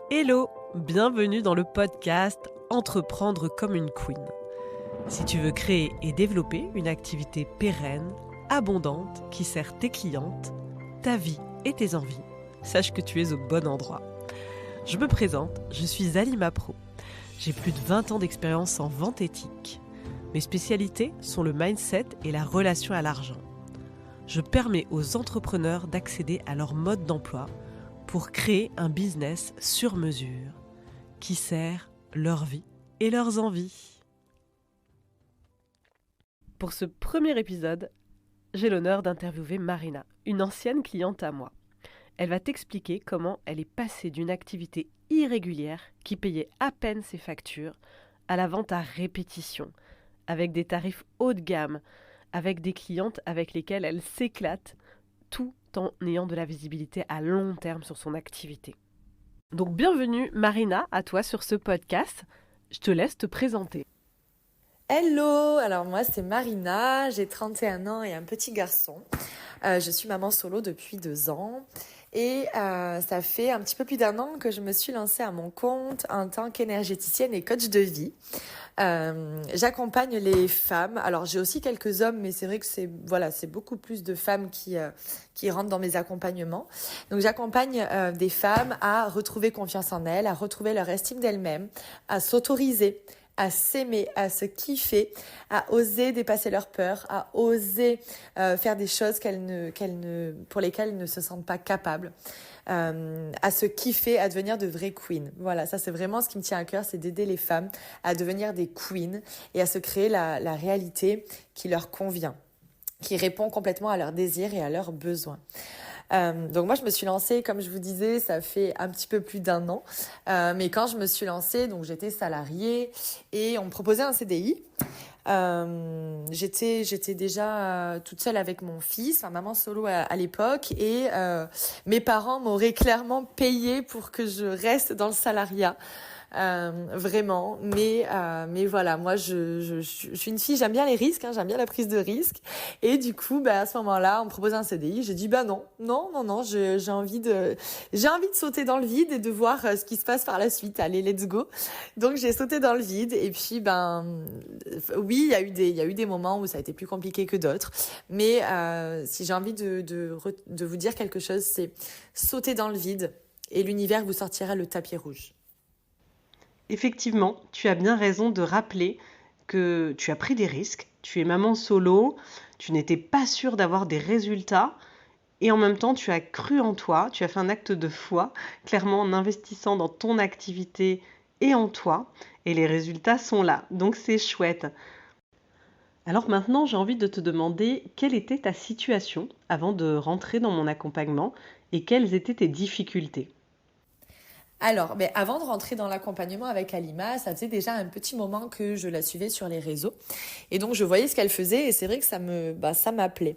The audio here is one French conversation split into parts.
Hello, bienvenue dans le podcast Entreprendre comme une queen. Si tu veux créer et développer une activité pérenne, abondante, qui sert tes clientes, ta vie et tes envies, sache que tu es au bon endroit. Je me présente, je suis Alima Pro. J'ai plus de 20 ans d'expérience en vente éthique. Mes spécialités sont le mindset et la relation à l'argent. Je permets aux entrepreneurs d'accéder à leur mode d'emploi pour créer un business sur mesure qui sert leur vie et leurs envies. Pour ce premier épisode, j'ai l'honneur d'interviewer Marina, une ancienne cliente à moi. Elle va t'expliquer comment elle est passée d'une activité irrégulière qui payait à peine ses factures à la vente à répétition, avec des tarifs haut de gamme, avec des clientes avec lesquelles elle s'éclate, tout en ayant de la visibilité à long terme sur son activité. Donc bienvenue Marina, à toi sur ce podcast. Je te laisse te présenter. Hello, alors moi c'est Marina, j'ai 31 ans et un petit garçon. Je suis maman solo depuis 2 ans et ça fait un petit peu plus d'1 an que je me suis lancée à mon compte en tant qu'énergéticienne et coach de vie. J'accompagne les femmes. Alors j'ai aussi quelques hommes, mais c'est vrai que c'est beaucoup plus de femmes qui rentrent dans mes accompagnements. Donc j'accompagne des femmes à retrouver confiance en elles, à retrouver leur estime d'elles-mêmes, à s'autoriser, à s'aimer, à se kiffer, à oser dépasser leurs peurs, à oser faire des choses pour lesquelles elles ne se sentent pas capables, à se kiffer, à devenir de vraies queens. Voilà, ça c'est vraiment ce qui me tient à cœur, c'est d'aider les femmes à devenir des queens et à se créer la réalité qui leur convient, qui répond complètement à leurs désirs et à leurs besoins. Donc moi je me suis lancée, comme je vous disais, ça fait un petit peu plus d'1 an, mais quand je me suis lancée, donc j'étais salariée et on me proposait un CDI. J'étais déjà toute seule avec mon fils, maman solo à l'époque, et mes parents m'auraient clairement payé pour que je reste dans le salariat. Vraiment, mais voilà, moi je suis une fille, j'aime bien les risques, j'aime bien la prise de risque, et du coup à ce moment-là on me propose un CDI, j'ai dit non, j'ai envie de sauter dans le vide et de voir ce qui se passe par la suite. Allez, let's go. Donc j'ai sauté dans le vide, et puis oui, il y a eu des moments où ça a été plus compliqué que d'autres, mais si j'ai envie de vous dire quelque chose, c'est sauter dans le vide et l'univers vous sortira le tapis rouge. Effectivement, tu as bien raison de rappeler que tu as pris des risques, tu es maman solo, tu n'étais pas sûre d'avoir des résultats et en même temps tu as cru en toi, tu as fait un acte de foi, clairement en investissant dans ton activité et en toi, et les résultats sont là, donc c'est chouette. Alors maintenant j'ai envie de te demander quelle était ta situation avant de rentrer dans mon accompagnement et quelles étaient tes difficultés. Alors, avant de rentrer dans l'accompagnement avec Alima, ça faisait déjà un petit moment que je la suivais sur les réseaux. Et donc, je voyais ce qu'elle faisait et c'est vrai que ça m'appelait.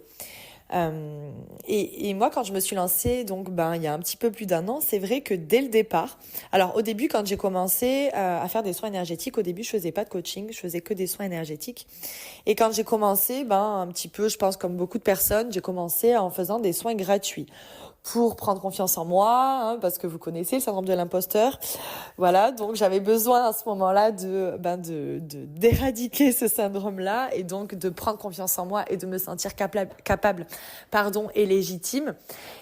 Et moi, quand je me suis lancée, donc, il y a un petit peu plus d'1 an, c'est vrai que dès le départ, alors au début, quand j'ai commencé à faire des soins énergétiques, au début, je faisais pas de coaching, je faisais que des soins énergétiques. Et quand j'ai commencé, un petit peu, je pense comme beaucoup de personnes, j'ai commencé en faisant des soins gratuits pour prendre confiance en moi, parce que vous connaissez le syndrome de l'imposteur. Voilà, donc j'avais besoin à ce moment-là d'éradiquer ce syndrome-là et donc de prendre confiance en moi et de me sentir capable, et légitime.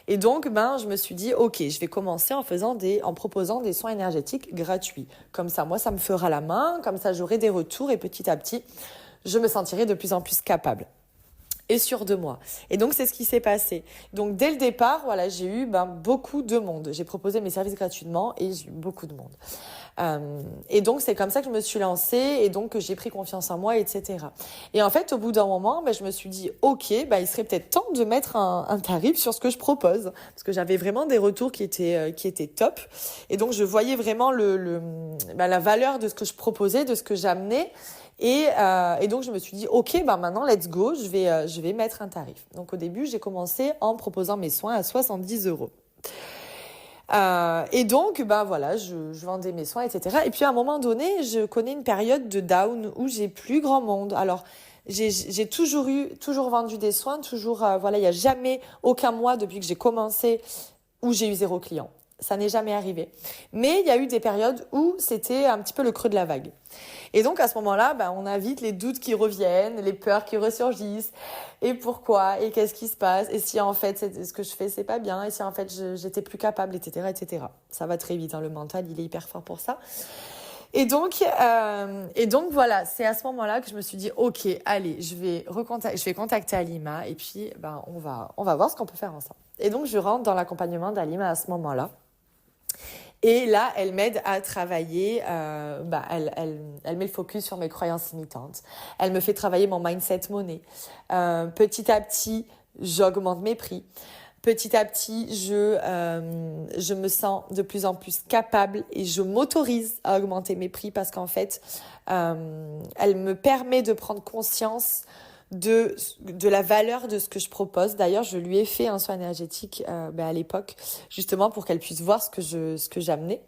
Et donc, je me suis dit, ok, je vais commencer en proposant des soins énergétiques gratuits. Comme ça, moi, ça me fera la main, comme ça, j'aurai des retours et petit à petit, je me sentirai de plus en plus capable et sûre de moi. Et donc, c'est ce qui s'est passé. Donc, dès le départ, voilà, j'ai eu beaucoup de monde. J'ai proposé mes services gratuitement et j'ai eu beaucoup de monde. Et donc, c'est comme ça que je me suis lancée et donc que j'ai pris confiance en moi, etc. Et en fait, au bout d'un moment, je me suis dit, ok, il serait peut-être temps de mettre un tarif sur ce que je propose. Parce que j'avais vraiment des retours qui étaient top. Et donc, je voyais vraiment la valeur de ce que je proposais, de ce que j'amenais. Et donc, je me suis dit, ok, maintenant, let's go, je vais mettre un tarif. Donc, au début, j'ai commencé en proposant mes soins à 70 €. Et donc, voilà, je vendais mes soins, etc. Et puis, à un moment donné, je connais une période de down où j'ai plus grand monde. Alors, j'ai toujours vendu des soins, toujours, il y a jamais aucun mois depuis que j'ai commencé où j'ai eu 0 client. Ça n'est jamais arrivé. Mais il y a eu des périodes où c'était un petit peu le creux de la vague. Et donc, à ce moment-là, on a vite les doutes qui reviennent, les peurs qui ressurgissent. Et pourquoi? Et qu'est-ce qui se passe? Et si en fait, ce que je fais, c'est pas bien? Et si en fait, j'étais plus capable, etc., etc. Ça va très vite, hein, le mental, il est hyper fort pour ça. Et donc voilà, c'est à ce moment-là que je me suis dit, ok, allez, je vais contacter Alima et puis on va voir ce qu'on peut faire ensemble. Et donc je rentre dans l'accompagnement d'Alima à ce moment-là. Et là, elle m'aide à travailler, elle met le focus sur mes croyances limitantes. Elle me fait travailler mon mindset monnaie. Petit à petit, j'augmente mes prix. Petit à petit, je me sens de plus en plus capable et je m'autorise à augmenter mes prix parce qu'en fait, elle me permet de prendre conscience de la valeur de ce que je propose. D'ailleurs, je lui ai fait un soin énergétique à l'époque, justement pour qu'elle puisse voir ce que j'amenais.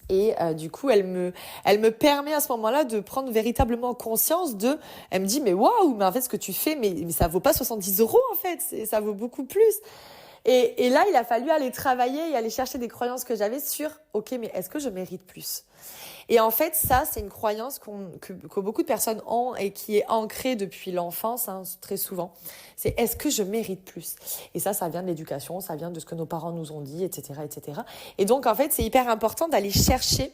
Et du coup, elle me permet à ce moment-là de prendre véritablement conscience elle me dit, mais waouh, mais en fait, ce que tu fais, mais ça vaut pas 70 € en fait, ça vaut beaucoup plus. Et là, il a fallu aller travailler et aller chercher des croyances que j'avais sur, ok, mais est-ce que je mérite plus? Et en fait, ça, c'est une croyance que beaucoup de personnes ont et qui est ancrée depuis l'enfance, hein, très souvent. C'est est-ce que je mérite plus? Et ça vient de l'éducation, ça vient de ce que nos parents nous ont dit, etc., etc. Et donc, en fait, c'est hyper important d'aller chercher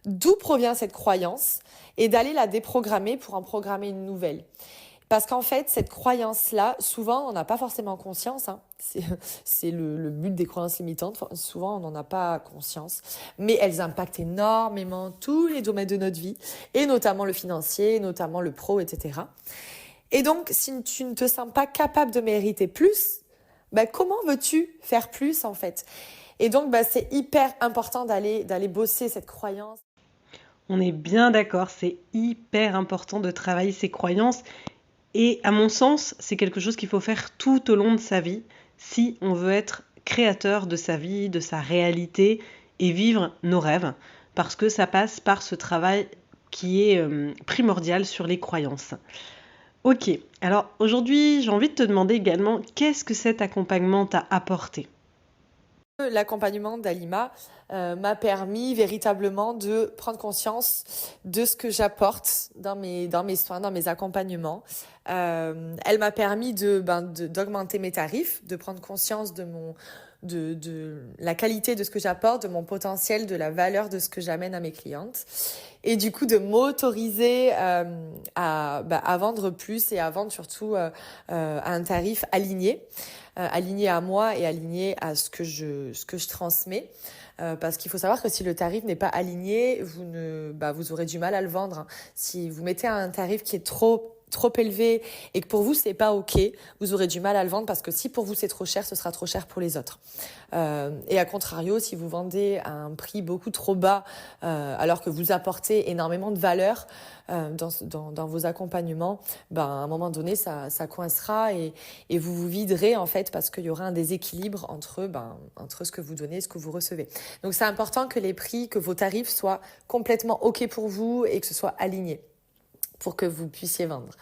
d'où provient cette croyance et d'aller la déprogrammer pour en programmer une nouvelle. Parce qu'en fait, cette croyance-là, souvent, on n'a pas forcément conscience. Hein. C'est le but des croyances limitantes. Souvent, on n'en a pas conscience. Mais elles impactent énormément tous les domaines de notre vie, et notamment le financier, notamment le pro, etc. Et donc, si tu ne te sens pas capable de mériter plus, comment veux-tu faire plus, en fait? Et donc, c'est hyper important d'aller bosser cette croyance. On est bien d'accord, c'est hyper important de travailler ses croyances. Et à mon sens, c'est quelque chose qu'il faut faire tout au long de sa vie si on veut être créateur de sa vie, de sa réalité et vivre nos rêves. Parce que ça passe par ce travail qui est primordial sur les croyances. Ok, alors aujourd'hui, j'ai envie de te demander également qu'est-ce que cet accompagnement t'a apporté ? L'accompagnement d'Alima m'a permis véritablement de prendre conscience de ce que j'apporte dans mes soins, dans mes accompagnements. Elle m'a permis d'augmenter mes tarifs, de prendre conscience de la qualité de ce que j'apporte, de mon potentiel, de la valeur de ce que j'amène à mes clientes. Et du coup, de m'autoriser à vendre plus et à vendre surtout à un tarif aligné à moi et aligné à ce que je transmets. Parce qu'il faut savoir que si le tarif n'est pas aligné, vous aurez du mal à le vendre. Hein. Si vous mettez un tarif qui est trop élevé et que pour vous c'est pas ok, vous aurez du mal à le vendre parce que si pour vous c'est trop cher, ce sera trop cher pour les autres. Et à contrario, si vous vendez à un prix beaucoup trop bas alors que vous apportez énormément de valeur dans vos accompagnements, à un moment donné ça coincera et vous vous viderez en fait parce qu'il y aura un déséquilibre entre ce que vous donnez et ce que vous recevez. Donc c'est important que les prix, que vos tarifs soient complètement ok pour vous et que ce soit aligné pour que vous puissiez vendre.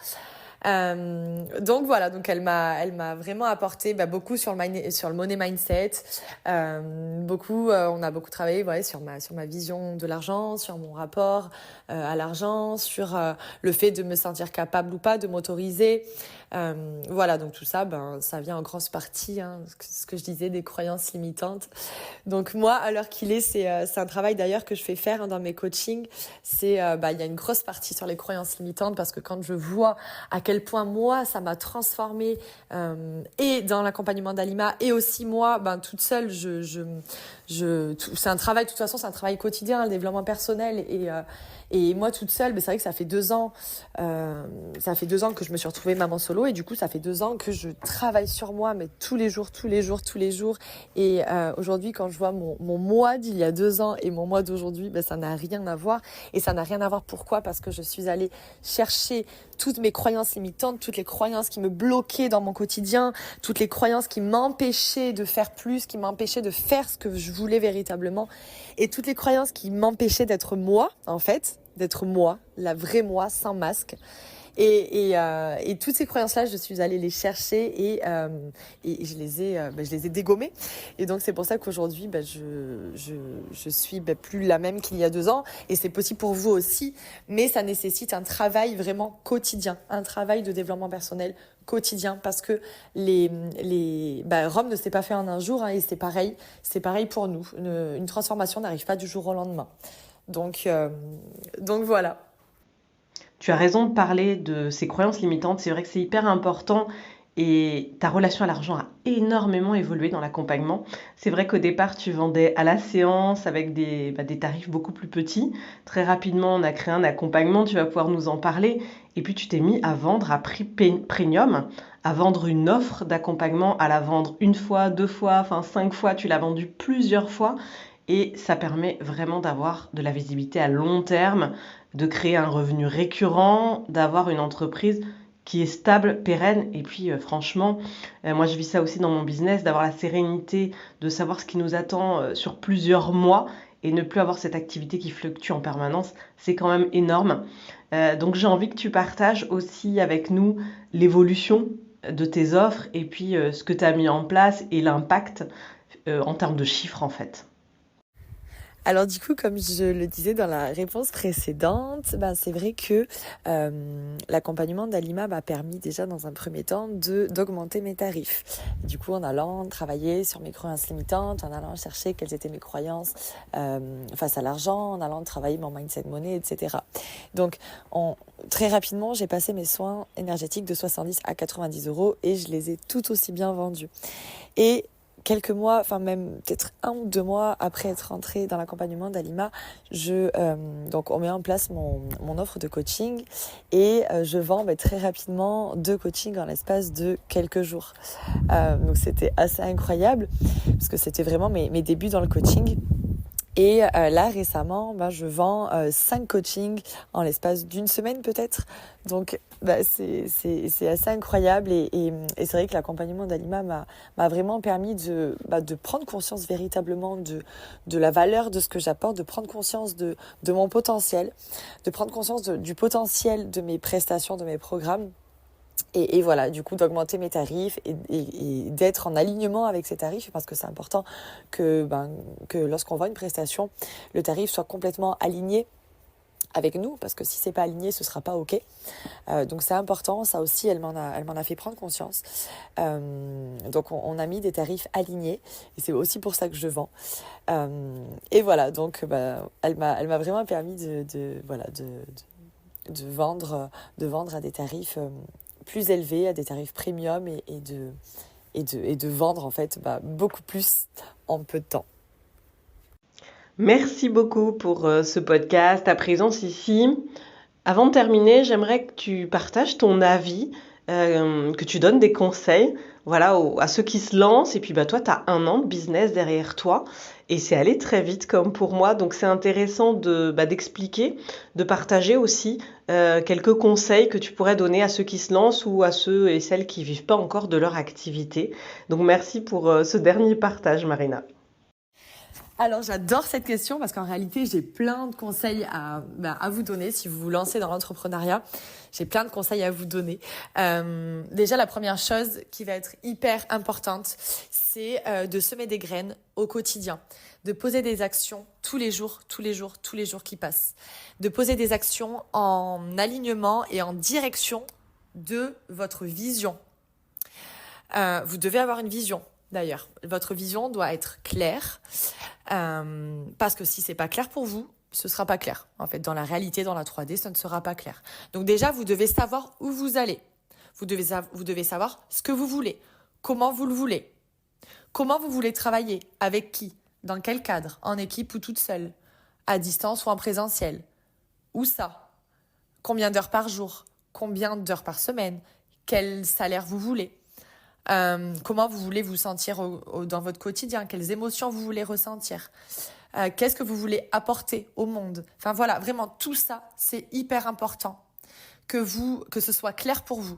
Donc voilà, donc elle m'a vraiment apporté beaucoup sur le money mindset, on a beaucoup travaillé sur ma vision de l'argent, sur mon rapport à l'argent, sur le fait de me sentir capable ou pas, de m'autoriser. Voilà, donc tout ça, ça vient en grosse partie, ce que je disais, des croyances limitantes. Donc moi, à l'heure qu'il est, c'est un travail d'ailleurs que je fais faire dans mes coachings. Il y a une grosse partie sur les croyances limitantes parce que quand je vois à quel point moi, ça m'a transformée et dans l'accompagnement d'Alima et aussi moi, toute seule, c'est un travail, de toute façon, c'est un travail quotidien, le développement personnel et moi toute seule, c'est vrai que ça fait 2 ans que je me suis retrouvée maman solo et du coup ça fait 2 ans que je travaille sur moi mais tous les jours et aujourd'hui quand je vois mon moi d'il y a 2 ans et mon moi d'aujourd'hui, ça n'a rien à voir et ça n'a rien à voir pourquoi? Parce que je suis allée chercher toutes mes croyances limitantes, toutes les croyances qui me bloquaient dans mon quotidien, toutes les croyances qui m'empêchaient de faire plus, qui m'empêchaient de faire ce que je voulais véritablement et toutes les croyances qui m'empêchaient d'être moi en fait, d'être moi, la vraie moi sans masque. Et toutes ces croyances-là, je suis allée les chercher et je les ai dégommées. Et donc, c'est pour ça qu'aujourd'hui, je suis plus la même qu'il y a 2 ans. Et c'est possible pour vous aussi. Mais ça nécessite un travail vraiment quotidien, un travail de développement personnel quotidien. Parce que Rome ne s'est pas fait en un jour, hein, et c'est pareil pour nous. Une transformation n'arrive pas du jour au lendemain. Donc voilà. Tu as raison de parler de ces croyances limitantes. C'est vrai que c'est hyper important et ta relation à l'argent a énormément évolué dans l'accompagnement. C'est vrai qu'au départ, tu vendais à la séance avec des tarifs beaucoup plus petits. Très rapidement, on a créé un accompagnement, tu vas pouvoir nous en parler. Et puis, tu t'es mis à vendre à prix premium, à vendre une offre d'accompagnement, à la vendre 1 fois, 2 fois, enfin 5 fois. Tu l'as vendue plusieurs fois. Et ça permet vraiment d'avoir de la visibilité à long terme, de créer un revenu récurrent, d'avoir une entreprise qui est stable, pérenne. Et puis franchement, moi je vis ça aussi dans mon business, d'avoir la sérénité, de savoir ce qui nous attend sur plusieurs mois et ne plus avoir cette activité qui fluctue en permanence, c'est quand même énorme. Donc j'ai envie que tu partages aussi avec nous l'évolution de tes offres et puis ce que tu as mis en place et l'impact en termes de chiffres en fait. Alors du coup, comme je le disais dans la réponse précédente, c'est vrai que l'accompagnement d'Alima m'a permis déjà dans un premier temps d'augmenter mes tarifs. Du coup, en allant travailler sur mes croyances limitantes, en allant chercher quelles étaient mes croyances face à l'argent, en allant travailler mon mindset monnaie, etc. Donc, très rapidement, j'ai passé mes soins énergétiques de 70 à 90 euros et je les ai tout aussi bien vendus. Et quelques mois, enfin même peut-être 1 ou 2 mois après être rentrée dans l'accompagnement d'Alima, donc on met en place mon offre de coaching et je vends très rapidement 2 coachings en l'espace de quelques jours. Donc c'était assez incroyable parce que c'était vraiment mes débuts dans le coaching. Et là, récemment, je vends 5 coachings en l'espace d'1 semaine peut-être. Donc, c'est assez incroyable. Et c'est vrai que l'accompagnement d'Alima m'a vraiment permis de prendre conscience véritablement de la valeur de ce que j'apporte, de prendre conscience de mon potentiel, de prendre conscience du potentiel de mes prestations, de mes programmes. Et voilà, du coup, d'augmenter mes tarifs et d'être en alignement avec ces tarifs, parce que c'est important que lorsqu'on vend une prestation, le tarif soit complètement aligné avec nous, parce que si c'est pas aligné, ce sera pas OK. Donc c'est important, ça aussi, elle m'en a fait prendre conscience. Donc on a mis des tarifs alignés, et c'est aussi pour ça que je vends. Et voilà, donc elle m'a vraiment permis de vendre à des tarifs plus élevés, à des tarifs premium et de vendre en fait beaucoup plus en peu de temps. Merci beaucoup pour ce podcast, ta présence ici. Avant de terminer, j'aimerais que tu partages ton avis, que tu donnes des conseils, voilà, à ceux qui se lancent. Et puis toi, tu as 1 an de business derrière toi et c'est allé très vite comme pour moi. Donc c'est intéressant d'expliquer, de partager aussi quelques conseils que tu pourrais donner à ceux qui se lancent ou à ceux et celles qui vivent pas encore de leur activité. Donc merci pour ce dernier partage, Marina. Alors, j'adore cette question parce qu'en réalité, j'ai plein de conseils à vous donner si vous vous lancez dans l'entrepreneuriat. J'ai plein de conseils à vous donner. Déjà, la première chose qui va être hyper importante, c'est de semer des graines au quotidien, de poser des actions tous les jours qui passent, de poser des actions en alignement et en direction de votre vision. Vous devez avoir une vision. D'ailleurs, votre vision doit être claire parce que si c'est pas clair pour vous, ce sera pas clair. En fait, dans la réalité, dans la 3D, ça ne sera pas clair. Donc déjà, vous devez savoir où vous allez. Vous devez savoir ce que vous voulez, comment vous le voulez, comment vous voulez travailler, avec qui, dans quel cadre, en équipe ou toute seule, à distance ou en présentiel. Où ça? Combien d'heures par jour? Combien d'heures par semaine? Quel salaire vous voulez? Comment vous voulez vous sentir dans votre quotidien, quelles émotions vous voulez ressentir, qu'est-ce que vous voulez apporter au monde. Enfin voilà, vraiment tout ça, c'est hyper important que ce soit clair pour vous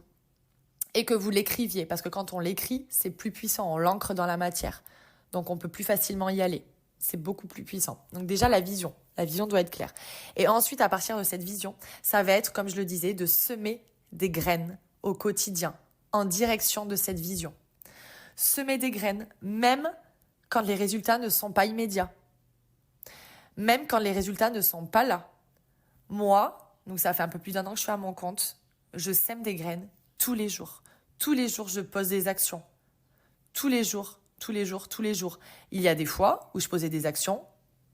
et que vous l'écriviez, parce que quand on l'écrit, c'est plus puissant, on l'ancre dans la matière, donc on peut plus facilement y aller, c'est beaucoup plus puissant. Donc déjà la vision doit être claire. Et ensuite, à partir de cette vision, ça va être, comme je le disais, de semer des graines au quotidien en direction de cette vision. Semez des graines même quand les résultats ne sont pas immédiats. Même quand les résultats ne sont pas là. Moi, donc ça fait un peu plus d'1 an que je suis à mon compte, je sème des graines tous les jours. Tous les jours, je pose des actions. Tous les jours, tous les jours, tous les jours. Il y a des fois où je posais des actions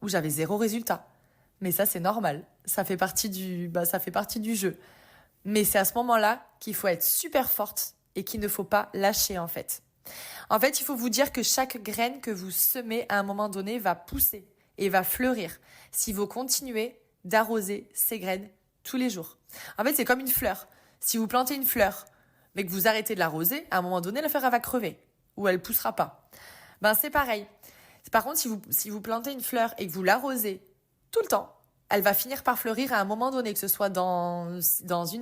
où j'avais 0 résultat. Mais ça, c'est normal. Ça fait partie du jeu. Mais c'est à ce moment-là qu'il faut être super forte et qu'il ne faut pas lâcher, en fait. En fait, il faut vous dire que chaque graine que vous semez à un moment donné va pousser et va fleurir si vous continuez d'arroser ces graines tous les jours. En fait, c'est comme une fleur. Si vous plantez une fleur, mais que vous arrêtez de l'arroser, à un moment donné, la fleur, elle va crever ou elle ne poussera pas. C'est pareil. Par contre, si vous plantez une fleur et que vous l'arrosez tout le temps, elle va finir par fleurir à un moment donné, que ce soit dans 1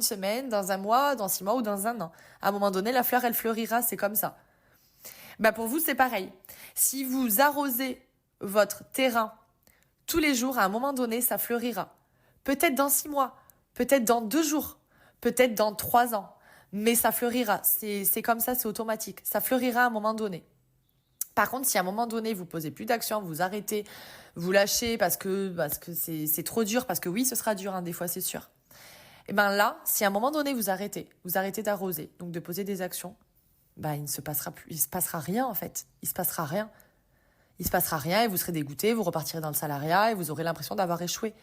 semaine, dans 1 mois, dans 6 mois ou dans 1 an. À un moment donné, la fleur, elle fleurira, c'est comme ça. Pour vous, c'est pareil. Si vous arrosez votre terrain tous les jours, à un moment donné, ça fleurira. Peut-être dans 6 mois, peut-être dans 2 jours, peut-être dans 3 ans. Mais ça fleurira. C'est comme ça, c'est automatique. Ça fleurira à un moment donné. Par contre, si à un moment donné, vous posez plus d'action, vous arrêtez, vous lâchez parce que c'est trop dur, parce que oui, ce sera dur, hein, des fois, c'est sûr. Et là, si à un moment donné, vous arrêtez d'arroser, donc de poser des actions, il ne se passera rien, en fait. Il se passera rien. Il se passera rien et vous serez dégoûté, vous repartirez dans le salariat et vous aurez l'impression d'avoir échoué.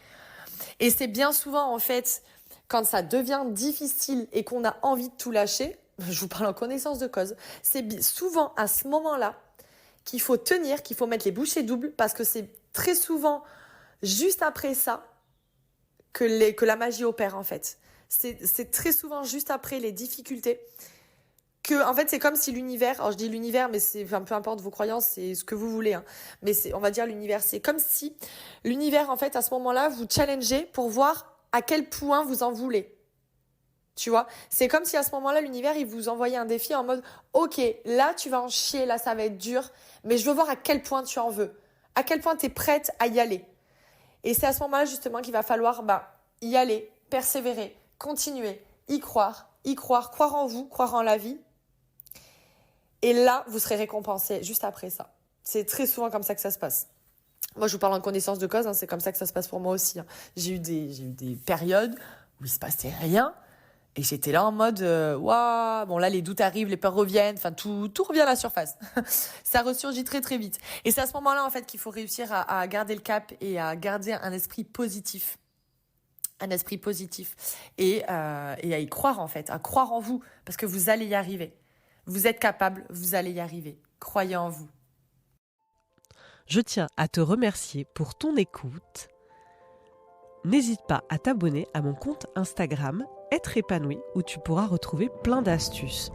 Et c'est bien souvent, en fait, quand ça devient difficile et qu'on a envie de tout lâcher, je vous parle en connaissance de cause, c'est souvent à ce moment-là qu'il faut tenir, qu'il faut mettre les bouchées doubles, parce que c'est très souvent juste après ça que la magie opère, en fait. C'est très souvent juste après les difficultés que, en fait, c'est comme si l'univers, alors je dis l'univers, mais peu importe vos croyances, c'est ce que vous voulez, hein, mais on va dire l'univers, c'est comme si l'univers, en fait, à ce moment-là, vous challengez pour voir à quel point vous en voulez. Tu vois, c'est comme si à ce moment-là, l'univers, il vous envoyait un défi en mode « Ok, là, tu vas en chier, là, ça va être dur, mais je veux voir à quel point tu en veux, à quel point tu es prête à y aller. » Et c'est à ce moment-là, justement, qu'il va falloir y aller, persévérer, continuer, y croire, croire en vous, croire en la vie. Et là, vous serez récompensé juste après ça. C'est très souvent comme ça que ça se passe. Moi, je vous parle en connaissance de cause, hein, c'est comme ça que ça se passe pour moi aussi. Hein. J'ai eu des périodes où il se passait rien. Et j'étais là en mode, waouh, bon là les doutes arrivent, les peurs reviennent, enfin tout revient à la surface. Ça ressurgit très très vite. Et c'est à ce moment-là en fait qu'il faut réussir à garder le cap et à garder un esprit positif. Un esprit positif. Et à y croire en fait, à croire en vous, parce que vous allez y arriver. Vous êtes capable, vous allez y arriver. Croyez en vous. Je tiens à te remercier pour ton écoute. N'hésite pas à t'abonner à mon compte Instagram Être épanoui où tu pourras retrouver plein d'astuces